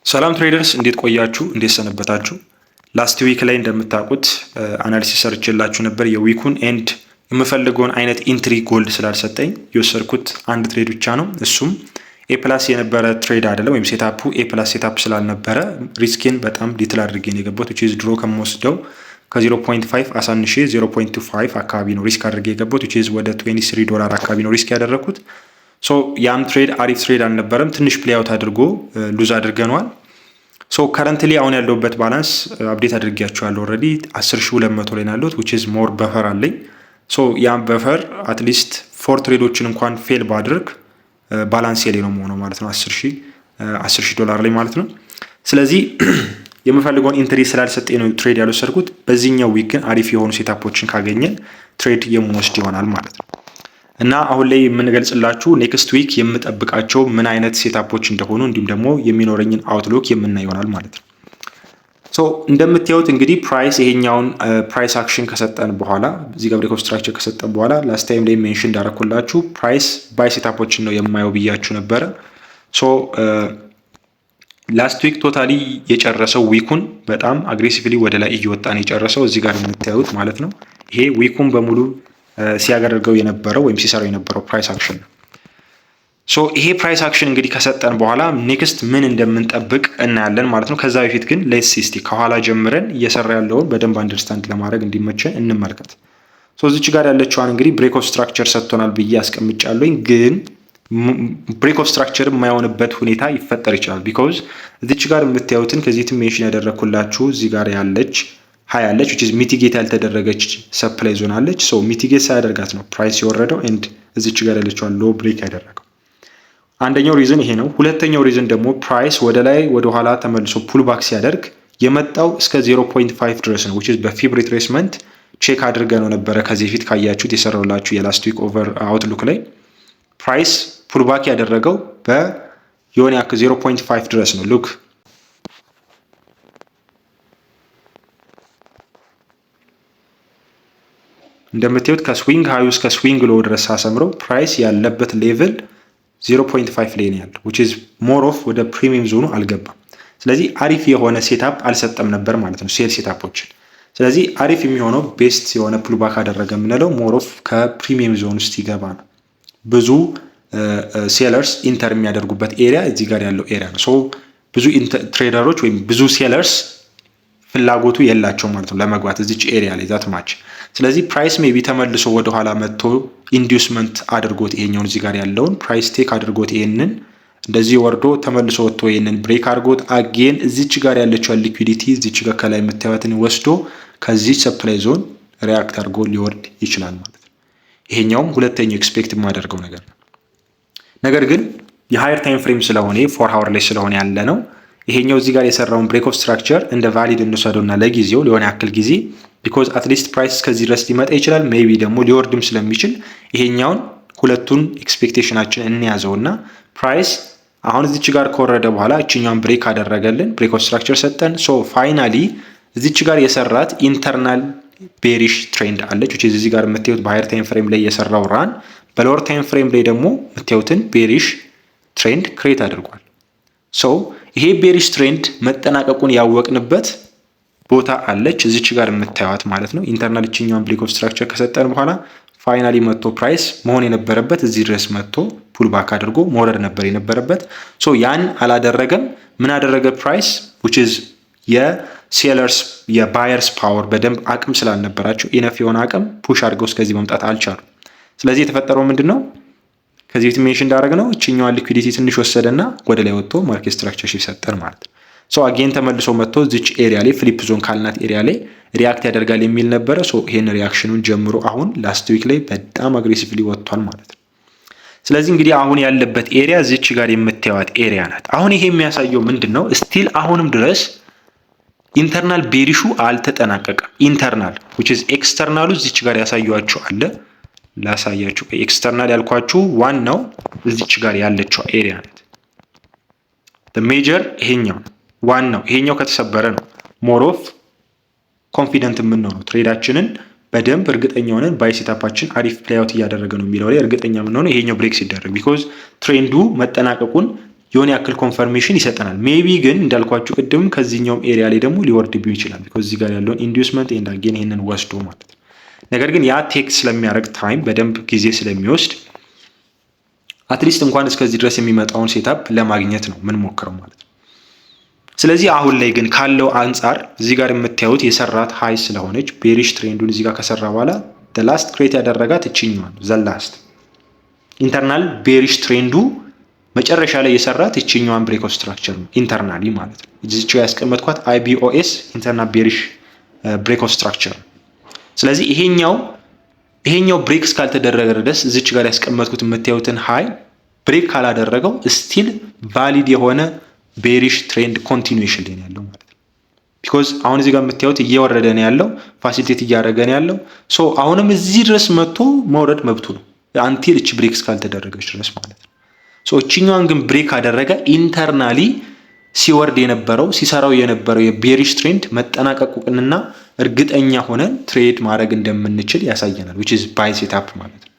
ሰላም ትሬደርስ እንዴት ቆያችሁ? እንዴት ሰነበታችሁ? ላስት ዊክ ላይ እንደምታውቁት አናሊሲስ ሰርቼላችሁ ነበር የዊኩን ኤንድ የምፈልገውን አይነት ኢንትሪ ጎልድ ስላልሰጠኝ የወሰድኩት አንድ ትሬድ ብቻ ነው። እሱም ኤ ፕላስ የነበረ ትሬድ አይደለም ወይም ሴታፑ ኤ ፕላስ ሴታፕ ስላልነበረ ሪስኬን በጣም ሊትል አድርጌ ነው የገባሁት። which is ድሮ ከምወስደው ከ0.5 አሳንሼ 0.25 አካባቢ ነው ሪስክ አድርጌ የገባሁት which is ወደ $23 አካባቢ ነው ሪስክ ያደረኩት። ሶ ያም ትሬድ አሪፍ ትሬድ አልነበረም። ትንሽ ፕሌይ አውት አድርጎ ሉዝ አድርገነዋል። ሶ ከረንትሊ አሁን ያለውበት ባላንስ አፕዴት አድርጌያቸዋለሁ ኦልሬዲ 10200 ላይ ናለሁት which is ሞር በፈር አለኝ። ሶ ያም በፈር አትሊስት ፎር ትሬዶችን እንኳን ፌል ባድርግ ባላንስ ላይ ነው የምሆነው ማለት ነው $10,000 ላይ ማለት ነው። ስለዚህ የምፈልገውን ኢንትሪ ስላልሰጠኝ ነው ትሬድ ያልወሰድኩት። በዚህኛው ዊክ ግን አሪፍ የሆኑ ሴታፖችን ካገኘን ትሬድ የምወስድ ይሆናል ማለት ነው። እና አሁን ላይ የምንገልጽላችሁ ኔክስት ዊክ የምጠብቃቸው ምን አይነት ሴታፖች እንደሆኑ እንዲሁም ደግሞ የሚኖረኝን አውትሉክ የምናይ ይሆናል ማለት ነው። ሶ እንደምታዩት እንግዲህ ፕራይስ ይሄኛውን ፕራይስ አክሽን ከሰጠን በኋላ እዚህ ጋር ብሬክ ኦፍ ስትራክቸር ከሰጠን በኋላ ላስት ታይም ላይ ሜንሽን እንዳደረኩላችሁ ፕራይስ ባይ ሴታፖችን ነው የማየው ብያችሁ ነበረ። ሶ ላስት ዊክ ቶታሊ የጨረሰው ዊኩን በጣም አግሬሲቭሊ ወደ ላይ እየወጣ ነው የጨረሰው እዚህ ጋር የምታዩት ማለት ነው። ይሄ ዊኩን በሙሉ ሲያደርገው የነበረው ወይም ሲሰራው የነበረው ፕራይስ አክሽን ነው። ሶ ይሄ ፕራይስ አክሽን እንግዲህ ከሰጠን በኋላ ኔክስት ምን እንደምንጠብቅ እናያለን ማለት ነው። ከዛ በፊት ግን ሌትስ ሲስቲ ከኋላ ጀምረን እየሰራ ያለውን በደንብ አንደርስታንድ ለማድረግ እንዲመቸን እንመልከት። ሶ እዚች ጋር ያለችዋን እንግዲህ ብሬክ ኦፍ ስትራክቸር ሰጥቶናል ብዬ አስቀምጫለሁኝ። ግን ብሬክ ኦፍ ስትራክቸር የማይሆንበት ሁኔታ ይፈጠር ይችላል። ቢኮዝ እዚች ጋር የምታዩትን ከዚህ ሜንሽን ያደረኩላችሁ እዚህ ጋር ያለች ሃይ አለች which is ሚቲጌት ያልተደረገች ሰፕላይ ዞን አለች። ሶ ሚቲጌት ሳያደርጋት ነው ፕራይስ የወረደው ኤንድ እዚች ጋር ያለችዋን ሎ ብሬክ ያደረገው። አንደኛው ሪዝን ይሄ ነው። ሁለተኛው ሪዝን ደግሞ ፕራይስ ወደ ላይ ወደ ኋላ ተመልሶ ፑል ባክ ሲያደርግ የመጣው እስከ 0.5 ድረስ ነው which is በፊብ ሪትሬስመንት ቼክ አድርገነው ነበረ። ከዚህ ፊት ካያችሁት የሰራውላችሁ የላስት ዊክ ኦቨር አውትሉክ ላይ ፕራይስ ፑል ባክ ያደረገው በየሆነ ያክል 0.5 ድረስ ነው። ሉክ እንደምታዩት ከስዊንግ ሃይ እስከ ስዊንግ ሎ ድረስ አሰምረው ፕራይስ ያለበት ሌቭል 0.5 ላይ ነው ያለው which is more of ወደ ፕሪሚየም ዞኑ አልገባም። ስለዚህ አሪፍ የሆነ ሴታፕ አልሰጠም ነበር ማለት ነው ሴል ሴታፖችን። ስለዚህ አሪፍ የሚሆነው ቤስት የሆነ ፑልባክ አደረገ የምንለው ሞር ኦፍ ከፕሪሚየም ዞን ውስጥ ይገባ ነው። ብዙ ሴለርስ ኢንተር የሚያደርጉበት ኤሪያ እዚህ ጋር ያለው ኤሪያ ነው። ሶ ብዙ ትሬደሮች ወይም ብዙ ሴለርስ ፍላጎቱ የላቸው ማለት ነው ለመግባት እዚች ኤሪያ ላይ ዛት ማች። ስለዚህ ፕራይስ ሜቢ ተመልሶ ወደ ኋላ መጥቶ ኢንዲዩስመንት አድርጎት ይሄኛውን እዚህ ጋር ያለውን ፕራይስ ቴክ አድርጎት ይሄንን እንደዚህ ወርዶ ተመልሶ ወጥቶ ይሄንን ብሬክ አድርጎት አጌን እዚች ጋር ያለችው ሊኩዊዲቲ እዚች ጋር ከላይ የምታዩትን ወስዶ ከዚህ ሰፕላይ ዞን ሪአክት አድርጎ ሊወርድ ይችላል ማለት ነው። ይሄኛውም ሁለተኛው ኤክስፔክት የማደርገው ነገር ነው። ነገር ግን የሃየር ታይም ፍሬም ስለሆነ 4 አወር ላይ ስለሆነ ያለ ነው ይሄኛው እዚህ ጋር የሰራውን ብሬክ ኦፍ ስትራክቸር እንደ ቫሊድ እንወሰደውና ለጊዜው ሊሆን ያክል ጊዜ ቢኮዝ አትሊስት ፕራይስ ከዚህ ድረስ ሊመጣ ይችላል ሜቢ ደግሞ ሊወርድም ስለሚችል ይሄኛውን ሁለቱን ኤክስፔክቴሽናችን እንያዘውና ፕራይስ አሁን እዚች ጋር ከወረደ በኋላ እቺኛውን ብሬክ አደረገልን ብሬክ ኦፍ ስትራክቸር ሰጠን። ሶ ፋይናሊ እዚች ጋር የሰራት ኢንተርናል ቤሪሽ ትሬንድ አለች which is እዚህ ጋር የምታዩት በሃየር ታይም ፍሬም ላይ የሰራው ራን በሎወር ታይም ፍሬም ላይ ደግሞ የምታዩትን ቤሪሽ ትሬንድ ክሬት አድርጓል። ሶ ይሄ ቤሪሽ ትሬንድ መጠናቀቁን ያወቅንበት ቦታ አለች እዚች ጋር የምታዩት ማለት ነው። ኢንተርናል እቺኛውን ብሬክ ኦፍ ስትራክቸር ከሰጠን በኋላ ፋይናሊ መጥቶ ፕራይስ መሆን የነበረበት እዚህ ድረስ መጥቶ ፑል ባክ አድርጎ መውረድ ነበር የነበረበት። ሶ ያን አላደረገም። ምን አደረገ ፕራይስ which is የሴለርስ የባየርስ ፓወር በደንብ አቅም ስላልነበራቸው ኢነፍ የሆነ አቅም ፑሽ አድርገው እስከዚህ መምጣት አልቻሉ። ስለዚህ የተፈጠረው ምንድነው ከዚህ ፊት ሜንሽን እንዳደረግነው እቺኛዋን ሊኩዊዲቲ ትንሽ ወሰደና ወደ ላይ ወጥቶ ማርኬት ስትራክቸር ሺፍ ሰጠን ማለት ነው። ሶ አጌን ተመልሶ መጥቶ እዚች ኤሪያ ላይ ፍሊፕ ዞን ካልናት ኤሪያ ላይ ሪአክት ያደርጋል የሚል ነበረ። ሶ ይሄን ሪአክሽኑን ጀምሮ አሁን ላስት ዊክ ላይ በጣም አግሬሲቭሊ ወጥቷል ማለት ነው። ስለዚህ እንግዲህ አሁን ያለበት ኤሪያ እዚች ጋር የምታዩት ኤሪያ ናት። አሁን ይሄ የሚያሳየው ምንድነው ስቲል አሁንም ድረስ ኢንተርናል ቤሪሹ አልተጠናቀቀም። ኢንተርናል which is ኤክስተርናሉ እዚች ጋር ያሳያችሁ አለ ላሳያችሁ። ኤክስተርናል ያልኳችሁ ዋናው እዚች ጋር ያለችው ኤሪያ ናት። ሜጀር ይሄኛው ዋናው ይሄኛው ከተሰበረ ነው ሞር ኦፍ ኮንፊደንት የምንሆነው ትሬዳችንን በደንብ እርግጠኛ ሆነን ባይ ሴታፓችን አሪፍ ፕሌይ አውት እያደረገ ነው የሚለው ላይ እርግጠኛ የምንሆነው ይሄኛው ብሬክ ሲደረግ ቢኮዝ ትሬንዱ መጠናቀቁን የሆነ ያክል ኮንፈርሜሽን ይሰጠናል። ሜቢ ግን እንዳልኳችሁ ቅድም ከዚህኛውም ኤሪያ ላይ ደግሞ ሊወርድብኝ ይችላል። ቢኮዝ እዚህ ጋር ያለውን ኢንዲዩስመንት ኤንድ አጌን ይሄንን ወስዶ ማለት ነው። ነገር ግን ያ ቴክ ስለሚያደርግ ታይም በደንብ ጊዜ ስለሚወስድ አትሊስት እንኳን እስከዚህ ድረስ የሚመጣውን ሴታፕ ለማግኘት ነው ምን ሞክረው ማለት ነው። ስለዚህ አሁን ላይ ግን ካለው አንጻር እዚህ ጋር የምታዩት የሰራት ሃይ ስለሆነች ቤሪሽ ትሬንዱን እዚህ ጋር ከሰራ በኋላ ላስት ክሬት ያደረጋት እችኛዋን ዘላስት ኢንተርናል ቤሪሽ ትሬንዱ መጨረሻ ላይ የሰራት እችኛዋን ብሬክ ኦፍ ስትራክቸር ነው ኢንተርናሊ ማለት ነው። እዚች ጋር ያስቀመጥኳት IBOS ኢንተርናል ቤሪሽ ብሬክ ኦፍ ስትራክቸር። ስለዚህ ይሄኛው ብሬክ እስካልተደረገ ድረስ እዚች ጋር ያስቀመጥኩት የምታዩትን ሃይ ብሬክ ካላደረገው ስቲል ቫሊድ የሆነ ቤሪሽ ትሬንድ ኮንቲኒዌሽን ላይ ያለው ማለት ነው። ቢኮዝ አሁን እዚህ ጋር የምታዩት እየወረደ ነው ያለው፣ ፋሲሊቴት እያደረገ ነው ያለው። ሶ አሁንም እዚህ ድረስ መጥቶ መውረድ መብቱ ነው አንቲል እች ብሬክ እስካልተደረገች ድረስ ማለት ነው። ሶ እችኛዋን ግን ብሬክ አደረገ ኢንተርናሊ ሲወርድ የነበረው ሲሰራው የነበረው የቤሪሽ ትሬንድ መጠናቀቁንና እርግጠኛ ሆነን ትሬድ ማድረግ እንደምንችል ያሳየናል which is buy setup ማለት ነው።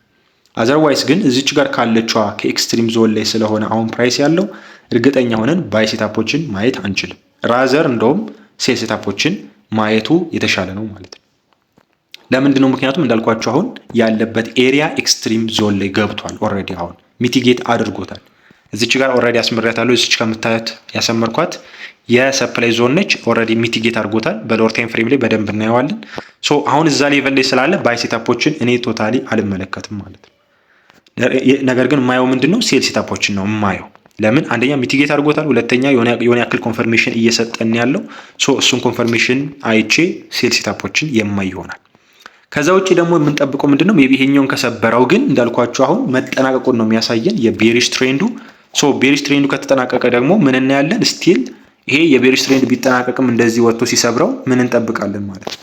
አዘርዋይስ ግን እዚች ጋር ካለችዋ ከኤክስትሪም ዞን ላይ ስለሆነ አሁን ፕራይስ ያለው እርግጠኛ ሆነን ባይ ሴታፖችን ማየት አንችልም። ራዘር እንደውም ሴል ሴታፖችን ማየቱ የተሻለ ነው ማለት ነው። ለምንድን ነው? ምክንያቱም እንዳልኳችሁ አሁን ያለበት ኤሪያ ኤክስትሪም ዞን ላይ ገብቷል። ኦልሬዲ አሁን ሚቲጌት አድርጎታል። እዚች ጋር ኦልሬዲ አስመርያታለሁ። እዚች ከምታዩት ያሰመርኳት የሰፕላይ ዞን ነች። ኦልሬዲ ሚቲጌት አድርጎታል። በሎወር ታይም ፍሬም ላይ በደንብ እናየዋለን። ሶ አሁን እዛ ሌቨል ላይ ስላለ ባይ ሴታፖችን እኔ ቶታሊ አልመለከትም ማለት ነው። ነገር ግን የማየው ምንድነው? ሴል ሴታፖችን ነው የማየው። ለምን? አንደኛ ሚቲጌት አድርጎታል፣ ሁለተኛ የሆነ ያክል ኮንፈርሜሽን እየሰጠን ያለው ሶ እሱን ኮንፈርሜሽን አይቼ ሴል ሴታፖችን የማይ ይሆናል። ከዛ ውጪ ደግሞ የምንጠብቀው ምንድነው? ሜቢ ይሄኛውን ከሰበረው ግን እንዳልኳችሁ አሁን መጠናቀቁን ነው የሚያሳየን የቤሪሽ ትሬንዱ። ሶ ቤሪሽ ትሬንዱ ከተጠናቀቀ ደግሞ ምን እናያለን? ስቲል ይሄ የቤሪሽ ትሬንድ ቢጠናቀቅም እንደዚህ ወጥቶ ሲሰብረው ምን እንጠብቃለን ማለት ነው።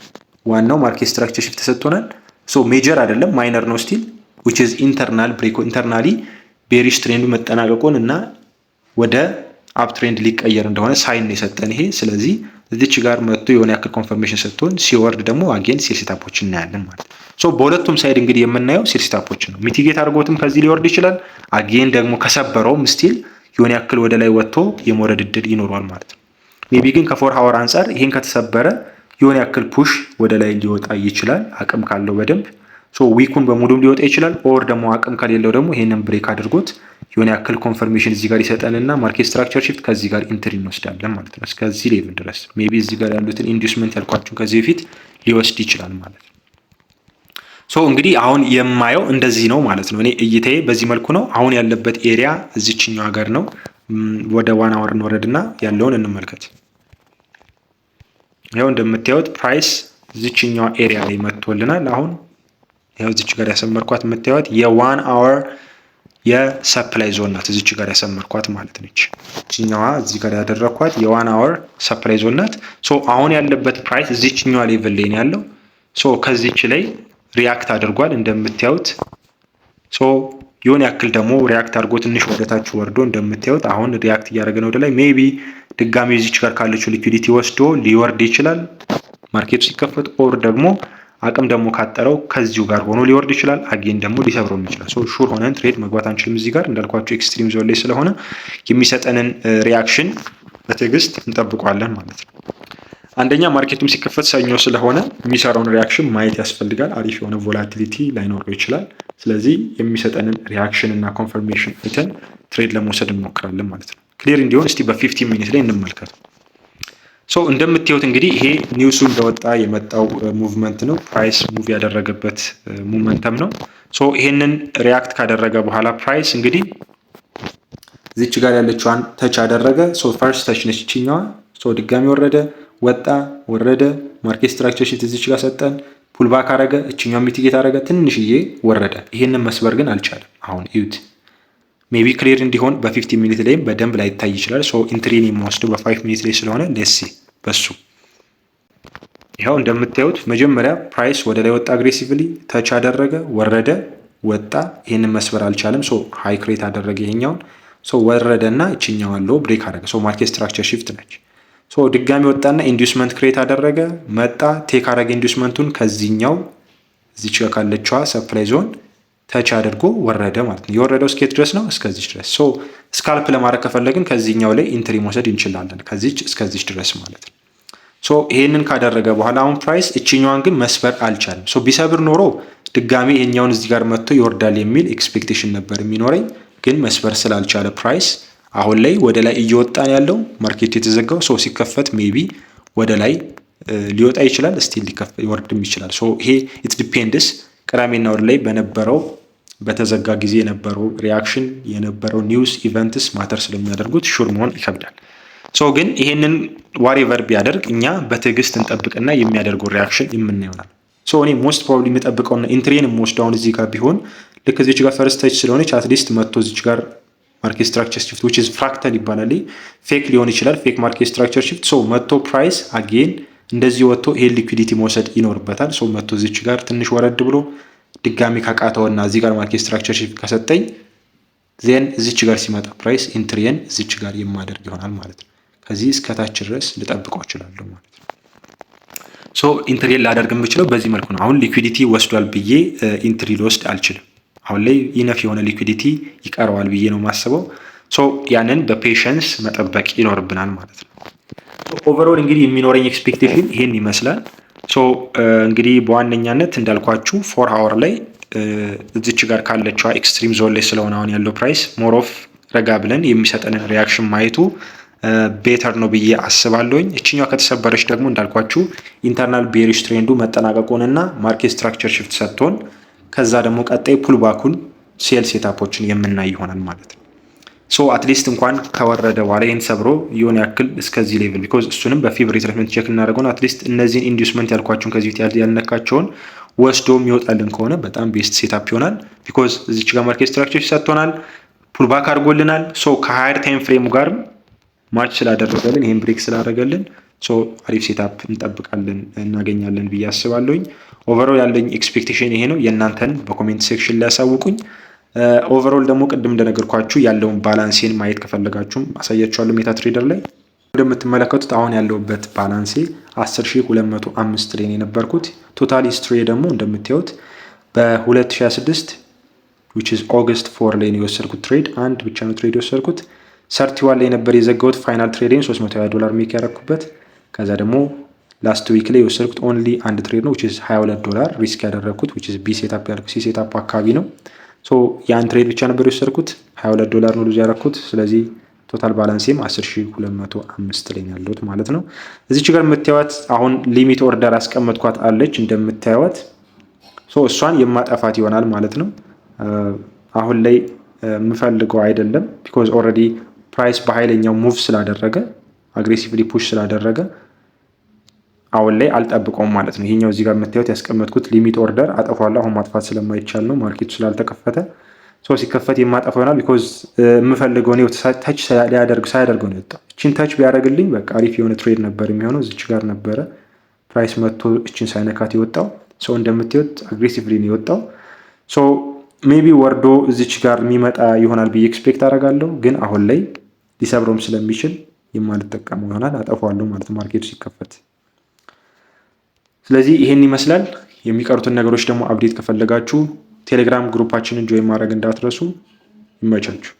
ዋናው ማርኬት ስትራክቸር ሽፍት ተሰጥቶናል። ሶ ሜጀር አይደለም ማይነር ነው ስቲል which is internal break ኢንተርናሊ ቤሪሽ ትሬንዱ መጠናቀቁን እና ወደ አፕ ትሬንድ ሊቀየር እንደሆነ ሳይን የሰጠን ይሄ። ስለዚህ እዚች ጋር መጥቶ የሆነ ያክል ኮንፈርሜሽን ሰጥቶን ሲወርድ ደግሞ አጌን ሴል ሴታፖች እናያለን ማለት ነው። ሶ በሁለቱም ሳይድ እንግዲህ የምናየው ሴል ሴታፖች ነው። ሚቲጌት አድርጎትም ከዚህ ሊወርድ ይችላል። አጌን ደግሞ ከሰበረውም ስቲል የሆነ ያክል ወደ ላይ ወጥቶ የመውረድ እድል ይኖረዋል ማለት ነው። ሜቢ ግን ከፎር ሃወር አንጻር ይሄን ከተሰበረ የሆነ ያክል ፑሽ ወደ ላይ ሊወጣ ይችላል አቅም ካለው በደንብ። ሶ ዊኩን በሙሉም ሊወጣ ይችላል። ኦር ደግሞ አቅም ከሌለው ደግሞ ይሄንን ብሬክ አድርጎት የሆነ ያክል ኮንፈርሜሽን እዚህ ጋር ይሰጠንና ማርኬት ስትራክቸር ሽፍት ከዚህ ጋር ኢንትሪ እንወስዳለን ማለት ነው። እስከዚህ ሌቭል ድረስ ሜቢ እዚህ ጋር ያሉትን ኢንዲዩስመንት ያልኳችሁን ከዚህ በፊት ሊወስድ ይችላል ማለት ነው። ሶ እንግዲህ አሁን የማየው እንደዚህ ነው ማለት ነው። እኔ እይታዬ በዚህ መልኩ ነው። አሁን ያለበት ኤሪያ እዚችኛው ሀገር ነው። ወደ ዋን አወር እንወረድና ያለውን እንመልከት። ያው እንደምታዩት ፕራይስ እዚችኛው ኤሪያ ላይ መጥቶልናል። አሁን ያው እዚች ጋር ያሰመርኳት የምታዩት የዋን አወር የሰፕላይ ዞን ናት። እዚች ጋር ያሰመርኳት ማለት ነች። እዚህኛዋ እዚህ ጋር ያደረኳት የዋን አወር ሰፕላይ ዞን ናት። ሶ አሁን ያለበት ፕራይስ እዚችኛዋ ሌቭል ላይ ነው ያለው። ሶ ከዚች ላይ ሪያክት አድርጓል እንደምታዩት። ሶ የሆነ ያክል ደግሞ ሪያክት አድርጎ ትንሽ ወደታች ወርዶ እንደምታዩት አሁን ሪያክት እያደረገ ነው ወደ ላይ። ሜቢ ድጋሚ እዚች ጋር ካለችው ሊኩዊዲቲ ወስዶ ሊወርድ ይችላል ማርኬቱ ሲከፈት። ኦር ደግሞ አቅም ደግሞ ካጠረው ከዚሁ ጋር ሆኖ ሊወርድ ይችላል። አጌን ደግሞ ሊሰብረው ይችላል። ሶ ሹር ሆነን ትሬድ መግባት አንችልም። እዚህ ጋር እንዳልኳቸው ኤክስትሪም ዞን ላይ ስለሆነ የሚሰጠንን ሪያክሽን በትዕግስት እንጠብቋለን ማለት ነው። አንደኛ ማርኬቱም ሲከፈት ሰኞ ስለሆነ የሚሰራውን ሪያክሽን ማየት ያስፈልጋል። አሪፍ የሆነ ቮላቲሊቲ ላይኖረው ይችላል። ስለዚህ የሚሰጠንን ሪያክሽን እና ኮንፈርሜሽን አይተን ትሬድ ለመውሰድ እንሞክራለን ማለት ነው። ክሊር እንዲሆን እስቲ በ15 ሚኒት ላይ እንመልከት። ሶ እንደምታዩት እንግዲህ ይሄ ኒውሱ እንደወጣ የመጣው ሙቭመንት ነው። ፕራይስ ሙቭ ያደረገበት ሙቭመንተም ነው። ሶ ይሄንን ሪያክት ካደረገ በኋላ ፕራይስ እንግዲህ እዚች ጋር ያለችዋን ተች አደረገ። ሶ ፈርስት ተች ነች ይችኛዋ። ሶ ድጋሚ ወረደ፣ ወጣ፣ ወረደ። ማርኬት ስትራክቸር ሽት እዚች ጋር ሰጠን፣ ፑልባክ አረገ፣ እችኛው ሚቲጌት አረገ፣ ትንሽዬ ወረደ። ይሄንን መስበር ግን አልቻለም። አሁን እዩት። ሜቢ ክሊር እንዲሆን በ15 ሚኒት ላይም በደንብ ላይታይ ይችላል። ሶ ኢንትሪን የሚወስደው በ5 ሚኒት ላይ ስለሆነ ሌሲ በሱ ይኸው እንደምታዩት መጀመሪያ ፕራይስ ወደ ላይ ወጣ፣ አግሬሲቭሊ ተች አደረገ፣ ወረደ፣ ወጣ። ይህንን መስበር አልቻለም። ሶ ሃይ ክሬት አደረገ ይሄኛውን። ሶ ወረደና እችኛዋን ሎ ብሬክ አደረገ። ሶ ማርኬት ስትራክቸር ሽፍት ነች። ሶ ድጋሚ ወጣና ኢንዲዩስመንት ክሬት አደረገ፣ መጣ፣ ቴክ አደረገ ኢንዲዩስመንቱን ከዚህኛው እዚች ጋር ካለችዋ ሰፕላይ ዞን ተች አድርጎ ወረደ ማለት ነው። የወረደው እስከ ድረስ ነው? እስከዚህ ድረስ። ሶ ስካልፕ ለማድረግ ከፈለግን ከዚህኛው ላይ ኢንትሪ መውሰድ እንችላለን፣ ከዚች እስከዚህ ድረስ ማለት ነው። ሶ ይሄንን ካደረገ በኋላ አሁን ፕራይስ እችኛዋን ግን መስበር አልቻለም። ሶ ቢሰብር ኖሮ ድጋሚ ይሄኛውን እዚህ ጋር መጥቶ ይወርዳል የሚል ኤክስፔክቴሽን ነበር የሚኖረኝ፣ ግን መስበር ስላልቻለ ፕራይስ አሁን ላይ ወደ ላይ እየወጣን ያለው ማርኬቱ የተዘጋው። ሶ ሲከፈት ሜቢ ወደ ላይ ሊወጣ ይችላል፣ ስቲል ሊወርድም ይችላል። ሶ ይሄ ኢት ዲፔንድስ ቅዳሜና እሑድ ላይ በነበረው በተዘጋ ጊዜ የነበረው ሪያክሽን የነበረው ኒውስ ኢቨንትስ ማተር ስለሚያደርጉት ሹር መሆን ይከብዳል። ሶ ግን ይሄንን ዋሬቨር ቢያደርግ እኛ በትዕግስት እንጠብቅና የሚያደርገው ሪያክሽን የምናየውናል። ሶ እኔ ሞስት ፕሮባብሊ የምጠብቀውና ኢንትሪን የምወስደውን እዚህ ጋር ቢሆን ልክ እዚች ጋር ፈርስት ታች ስለሆነች አትሊስት መጥቶ እዚች ጋር ማርኬት ስትራክቸር ሽፍት which is ፍራክታል ይባላል። ፌክ ሊሆን ይችላል፣ ፌክ ማርኬት ስትራክቸር ሽፍት። ሶ መጥቶ ፕራይስ አጌን እንደዚህ ወጥቶ ይሄን ሊኩዊዲቲ መውሰድ ይኖርበታል። ሶ መጥቶ እዚች ጋር ትንሽ ወረድ ብሎ ድጋሚ ካቃተውና እዚህ ጋር ማርኬት ስትራክቸር ሽፍት ከሰጠኝ ዜን እዚች ጋር ሲመጣ ፕራይስ ኢንትሪየን እዚች ጋር የማደርግ ይሆናል ማለት ነው። ከዚህ እስከታች ድረስ ልጠብቀው እችላለሁ ማለት ነው። ሶ ኢንትሪየን ላደርግ የምችለው በዚህ መልኩ ነው። አሁን ሊኩዊዲቲ ወስዷል ብዬ ኢንትሪ ልወስድ አልችልም። አሁን ላይ ኢነፍ የሆነ ሊኩዊዲቲ ይቀረዋል ብዬ ነው የማስበው። ሶ ያንን በፔሸንስ መጠበቅ ይኖርብናል ማለት ነው። ኦቨርኦል እንግዲህ የሚኖረኝ ኤክስፔክቴሽን ይሄን ይመስላል። ሶ እንግዲህ በዋነኛነት እንዳልኳችሁ 4 ሃወር ላይ እዚች ጋር ካለችዋ ኤክስትሪም ዞን ላይ ስለሆነ አሁን ያለው ፕራይስ ሞር ኦፍ ረጋ ብለን የሚሰጠንን ሪያክሽን ማየቱ ቤተር ነው ብዬ አስባለሁኝ። እችኛዋ ከተሰበረች ደግሞ እንዳልኳችሁ ኢንተርናል ቤሪሽ ትሬንዱ መጠናቀቁንና ማርኬት ስትራክቸር ሽፍት ሰጥቶን ከዛ ደግሞ ቀጣይ ፑል ባኩን ሴል ሴታፖችን የምናይ ይሆናል ማለት ነው። ሶ አትሊስት እንኳን ከወረደ በኋላ ይህን ሰብሮ የሆነ ያክል እስከዚህ ሌቭል ቢኮዝ እሱንም በፊብ ሪትሬስመንት ቼክ እናደርገውን አትሊስት እነዚህን ኢንዲስመንት ያልኳቸውን ከዚህ ፊት ያልነካቸውን ወስዶ የሚወጣልን ከሆነ በጣም ቤስት ሴታፕ ይሆናል። ቢኮዝ እዚች ጋር ማርኬት ስትራክቸር ሰጥቶናል፣ ፑል ባክ አድርጎልናል። ሶ ከሃየር ታይም ፍሬሙ ጋርም ማች ስላደረገልን ይህን ብሬክ ስላደረገልን ሶ አሪፍ ሴታፕ እንጠብቃለን እናገኛለን ብዬ አስባለሁኝ። ኦቨርኦል ያለኝ ኤክስፔክቴሽን ይሄ ነው። የእናንተን በኮሜንት ሴክሽን ላይ ያሳውቁኝ። ኦቨርኦል ደግሞ ቅድም እንደነገርኳችሁ ያለውን ባላንሴን ማየት ከፈለጋችሁም አሳያችኋለሁ። ሜታ ትሬደር ላይ እንደምትመለከቱት አሁን ያለውበት ባላንሴ 10205 ላይ የነበርኩት። ቶታል ሂስትሪ ደግሞ እንደምታዩት በ2026 which is ኦገስት 4 ላይ ነው የወሰድኩት ትሬድ አንድ ብቻ ነው ትሬድ የወሰድኩት። 31 ላይ ነበር የዘጋሁት ፋይናል ትሬዲንግ $320 ሜክ ያደረኩበት። ከዛ ደግሞ ላስት ዊክ ላይ የወሰድኩት ኦንሊ አንድ ትሬድ ነው which is $22 ሪስክ ያደረኩት which is ቢ ሴታፕ ያልኩት ሲ ሴታፕ አካባቢ ነው። ሶ ያን ትሬድ ብቻ ነበር የወሰድኩት $22 ነው ሉዝ ያደረኩት። ስለዚህ ቶታል ባላንሴም 10205 ላይ ያለሁት ማለት ነው። እዚች ጋር የምታዩት አሁን ሊሚት ኦርደር አስቀመጥኳት አለች እንደምታዩት። ሶ እሷን የማጠፋት ይሆናል ማለት ነው። አሁን ላይ የምፈልገው አይደለም ቢኮዝ ኦልሬዲ ፕራይስ በኃይለኛው ሙቭ ስላደረገ አግሬሲቭሊ ፑሽ ስላደረገ አሁን ላይ አልጠብቀውም ማለት ነው። ይሄኛው እዚህ ጋር የምታዩት ያስቀመጥኩት ሊሚት ኦርደር አጠፋለሁ። አሁን ማጥፋት ስለማይቻል ነው ማርኬቱ ስላልተከፈተ። ሶ ሲከፈት የማጠፋው ይሆናል ቢኮዝ የምፈልገው ነው ታች ሳያደርገው ነው የወጣው። እቺን ታች ቢያደርግልኝ በቃ አሪፍ የሆነ ትሬድ ነበር የሚሆነው። እዚች ጋር ነበረ ፕራይስ መጥቶ እቺን ሳይነካት የወጣው። ሶ እንደምታዩት አግሬሲቭሊ ነው የወጣው። ሶ ሜቢ ወርዶ እዚች ጋር የሚመጣ ይሆናል ብዬ ኤክስፔክት አደርጋለሁ። ግን አሁን ላይ ሊሰብረውም ስለሚችል የማልጠቀመው ይሆናል፣ አጠፋዋለሁ ማለት ነው ማርኬቱ ሲከፈት። ስለዚህ ይሄን ይመስላል። የሚቀሩትን ነገሮች ደግሞ አፕዴት ከፈለጋችሁ ቴሌግራም ግሩፓችንን ጆይን ማድረግ እንዳትረሱ። ይመቻችሁ።